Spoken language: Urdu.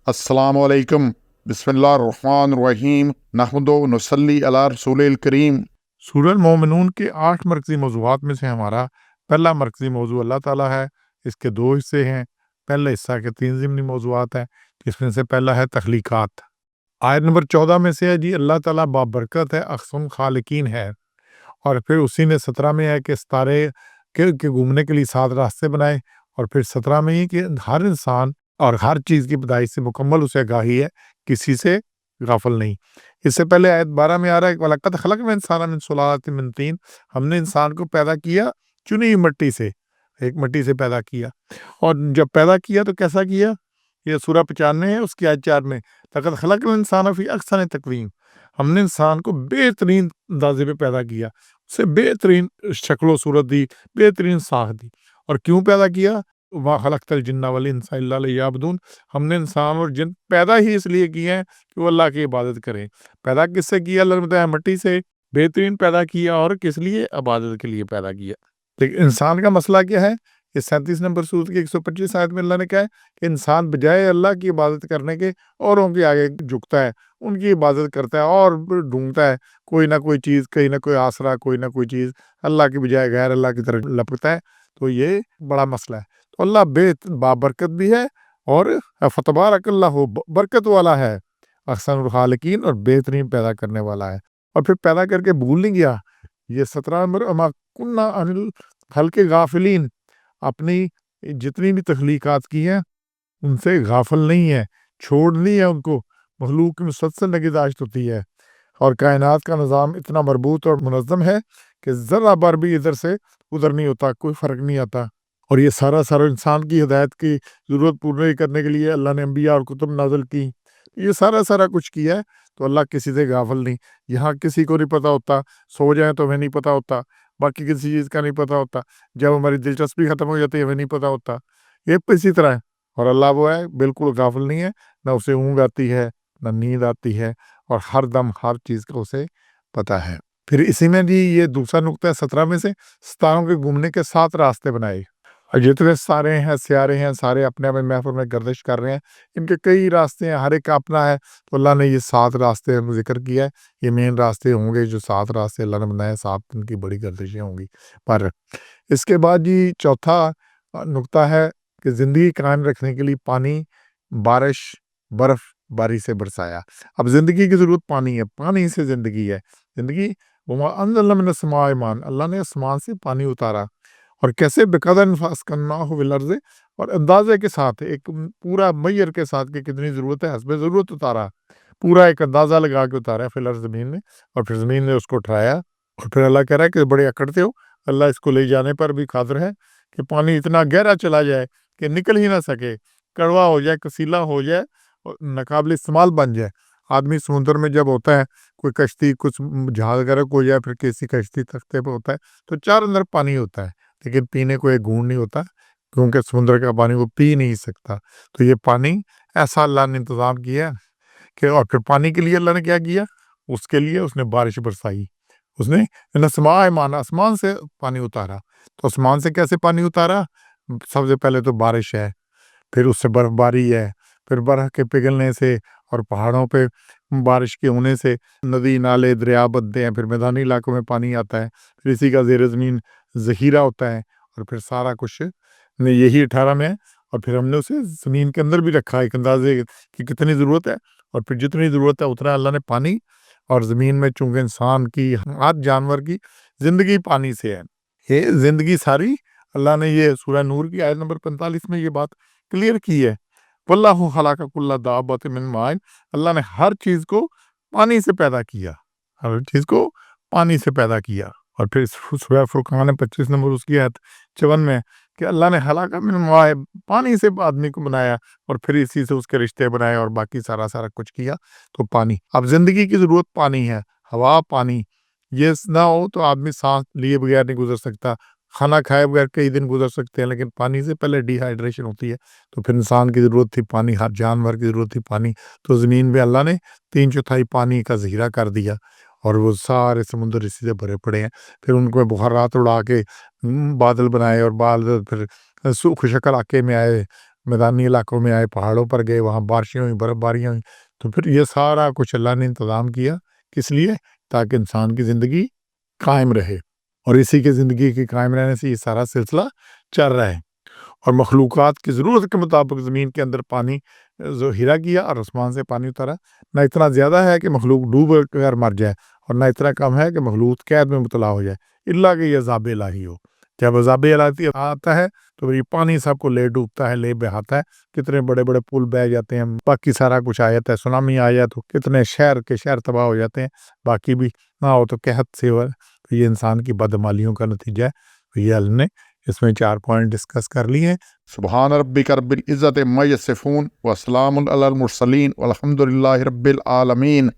السلام علیکم، بسم اللہ الرحمن الرحیم، نحمد و نصلی علی رسول الکریم۔ سورہ المومنون کے 8 مرکزی موضوعات میں سے ہمارا پہلا مرکزی موضوع اللہ تعالیٰ ہے۔ اس کے 2 حصے ہیں۔ پہلے حصہ کے 3 ضمنی موضوعات ہیں، جس میں سے پہلا ہے تخلیقات۔ آیت نمبر 14 میں سے ہے جی اللہ تعالیٰ بابرکت ہے، احسن خالقین ہے، اور پھر اسی میں 17 میں ہے کہ ستارے کے گھومنے کے لیے 7 راستے بنائے، اور پھر 17 میں یہ کہ ہر انسان اور ہر چیز کی پیدائش سے مکمل اسے آگاہی ہے، کسی سے غافل نہیں۔ اس سے پہلے آیت 12 میں آ رہا ہے کہ وَلَقَدْ خَلَقْنَا الْإِنسَانَ مِنْ صُلَالَةٍ مِنْ طِينٍ، ہم نے انسان کو پیدا کیا چنی ہوئی مٹی سے، ایک مٹی سے پیدا کیا۔ اور جب پیدا کیا تو کیسا کیا؟ یہ سورہ 95 ہے، اس کی آیت 4 میں لَقَدْ خَلَقْنَا الْإِنسَانَ فِي أَحْسَنِ تَقْوِيمٍ، ہم نے انسان کو بہترین اندازے پہ پیدا کیا، اسے بہترین شکل و صورت دی، بہترین ساخت دی۔ اور کیوں پیدا کیا؟ وَمَا خَلَقْتَ الْجِنَّ وَالْإِنسَ إِلَّا لِيَعْبُدُونِ، ہم نے انسان اور جن پیدا ہی اس لیے کیے ہیں کہ وہ اللہ کی عبادت کریں۔ پیدا کس سے کیا؟ اللہ نے بتایا مٹی سے، بہترین پیدا کیا، اور کس لیے؟ عبادت کے لیے پیدا کیا۔ لیکن انسان کا مسئلہ کیا ہے؟ یہ 37 نمبر سورت کی 125 آیت میں اللہ نے کہا ہے کہ انسان بجائے اللہ کی عبادت کرنے کے اوروں کے آگے جھکتا ہے، ان کی عبادت کرتا ہے اور ڈھونڈتا ہے کوئی نہ کوئی چیز، کہیں نہ کوئی آسرا، کوئی نہ کوئی چیز، اللہ کی بجائے غیر اللہ کی طرف لپکتا ہے۔ تو یہ بڑا مسئلہ ہے۔ تو اللہ بابرکت بھی ہے، اور فتبارک اللہ برکت والا ہے، احسن الخالقین، اور بہترین پیدا کرنے والا ہے۔ اور پھر پیدا کر کے بھول نہیں گیا۔ یہ 17 نمبر وما کنا عن الخلق غافلین، اپنی جتنی بھی تخلیقات کی ہیں ان سے غافل نہیں ہے، چھوڑ نہیں ہے ان کو۔ مخلوق کی مسلسل نگہداشت ہوتی ہے، اور کائنات کا نظام اتنا مربوط اور منظم ہے کہ ذرہ بر بھی ادھر سے ادھر نہیں ہوتا، کوئی فرق نہیں آتا۔ اور یہ سارا انسان کی ہدایت کی ضرورت پوری کرنے کے لیے اللہ نے انبیاء اور کتب نازل کی، یہ سارا کچھ کیا ہے۔ تو اللہ کسی سے غافل نہیں۔ یہاں کسی کو نہیں پتہ ہوتا، سو جائیں تو ہمیں نہیں پتہ ہوتا، باقی کسی چیز کا نہیں پتہ ہوتا، جب ہماری دلچسپی ختم ہو جاتی ہے ہمیں نہیں پتہ ہوتا۔ یہ اسی طرح ہے۔ اور اللہ وہ ہے بالکل غافل نہیں ہے، نہ اسے اونگ آتی ہے، نہ نیند آتی ہے، اور ہر دم ہر چیز کا اسے پتہ ہے۔ پھر اسی میں بھی یہ دوسرا نقطہ ہے، 17 میں سے ستاروں کے گھومنے کے 7 راستے بنائے۔ اور جتنے سارے ہیں سیارے ہیں، سارے اپنے اپنے محفل میں گردش کر رہے ہیں، ان کے کئی راستے ہیں، ہر ایک کا اپنا ہے۔ تو اللہ نے یہ 7 راستے ہم ذکر کیا ہے، یہ مین راستے ہوں گے جو 7 راستے اللہ نے بنائے، 7 ان کی بڑی گردشیں ہوں گی۔ پر اس کے بعد جی چوتھا نقطہ ہے کہ زندگی قائم رکھنے کے لیے پانی، بارش، برف باری سے برسایا۔ اب زندگی کی ضرورت پانی ہے، پانی سے زندگی ہے۔ زندگی وما انزلنا من السماء ماء، اللہ نے آسمان سے پانی اتارا، اور کیسے؟ بقدر فاسکناہ فی الارض، اور اندازے کے ساتھ، ایک پورا معیار کے ساتھ کہ کتنی ضرورت ہے، حسب ضرورت اتارا، پورا ایک اندازہ لگا کے اتارا ہے فی الارض، زمین میں، اور پھر زمین نے اس کو اٹھایا۔ اور پھر اللہ کہہ رہا ہے کہ بڑے اکڑتے ہو، اللہ اس کو لے جانے پر بھی قادر ہے کہ پانی اتنا گہرا چلا جائے کہ نکل ہی نہ سکے، کڑوا ہو جائے، کسیلا ہو جائے، اور ناقابل استعمال بن جائے۔ آدمی سمندر میں جب ہوتا ہے، کوئی کشتی، کچھ جہاز وغیرہ کو ہو جائے، پھر کسی کشتی تختے پہ ہوتا ہے تو چار اندر پانی ہوتا ہے، لیکن پینے کو ایک گھونٹ نہیں ہوتا، کیونکہ سمندر کا پانی وہ پی نہیں سکتا۔ تو یہ پانی ایسا اللہ نے انتظام کیا کہ، اور پھر پانی کے لیے اللہ نے کیا کیا؟ اس کے لیے اس نے بارش برسائی، اس نے سماء ماء، آسمان سے پانی اتارا۔ تو آسمان سے کیسے پانی اتارا؟ سب سے پہلے تو بارش ہے، پھر اس سے برف باری ہے، پھر برف کے پگھلنے سے اور پہاڑوں پہ بارش کے ہونے سے ندی، نالے، دریا بنتے ہیں، پھر میدانی علاقوں میں پانی آتا ہے، پھر اسی کا زیر زمین ذخیرہ ہوتا ہے، اور پھر سارا کچھ یہی 18 میں ہے۔ اور پھر ہم نے اسے زمین کے اندر بھی رکھا ایک اندازے کی کتنی ضرورت ہے، اور پھر جتنی ضرورت ہے اتنا اللہ نے پانی، اور زمین میں چونکہ انسان کی، ہر جانور کی زندگی پانی سے ہے، یہ زندگی ساری اللہ نے، یہ سورہ نور کی آیت نمبر 45 میں یہ بات کلیئر کی ہے۔ واللہ خلق کل دابۃ من ماء، اللہ نے ہر چیز کو پانی سے پیدا کیا، ہر چیز کو پانی سے پیدا کیا۔ اور پھر سورہ فرقان 25 نمبر اس کی آیت 54 میں کہ اللہ نے خلق من ماء، پانی سے آدمی کو بنایا، اور پھر اسی سے اس کے رشتے بنائے، اور باقی سارا کچھ کیا۔ تو پانی، اب زندگی کی ضرورت پانی ہے، ہوا، پانی، یہ نہ ہو تو آدمی سانس لیے بغیر نہیں گزر سکتا، کھانا کھائے بغیر کئی دن گزر سکتے ہیں، لیکن پانی سے پہلے ڈی ہائیڈریشن ہوتی ہے۔ تو پھر انسان کی ضرورت تھی پانی، ہر جانور کی ضرورت تھی پانی۔ تو زمین میں اللہ نے 3/4 پانی کا ذخیرہ کر دیا، اور وہ سارے سمندر اسی سے بھرے پڑے ہیں۔ پھر ان کو بخارات اڑا کے بادل بنائے، اور بادل پھر خشک علاقے میں آئے، میدانی علاقوں میں آئے، پہاڑوں پر گئے، وہاں بارشیں ہوئیں، برف باریاں ہوئیں، تو پھر یہ سارا کچھ اللہ نے انتظام کیا کس لیے؟ تاکہ انسان کی زندگی قائم رہے، اور اسی کے زندگی کے قائم رہنے سے یہ سارا سلسلہ چل رہا ہے۔ اور مخلوقات کی ضرورت کے مطابق زمین کے اندر پانی ذخیرہ کیا اور آسمان سے پانی اتارا، نہ اتنا زیادہ ہے کہ مخلوق ڈوب کر مر جائے، اور نہ اتنا کم ہے کہ مخلوق قید میں مبتلا ہو جائے، اللہ کہ یہ عذاب الہی ہو۔ جب عذاب الہی آتا ہے تو یہ پانی سب کو لے ڈوبتا ہے، لے بہاتا ہے، کتنے بڑے بڑے پل بہ جاتے ہیں، باقی سارا کچھ آ جاتا ہے، سونامی آ جائے تو کتنے شہر کے شہر تباہ ہو جاتے ہیں، باقی بھی نہ ہو تو قحط سے تو یہ انسان کی بدعمالیوں کا نتیجہ ہے۔ تو یہ اللہ نے اس میں 4 پوائنٹ ڈسکس کر لیے ہیں۔ سبحان ربک رب العزت عما یصفون وسلام علی المرسلین والحمد للہ رب العالمین۔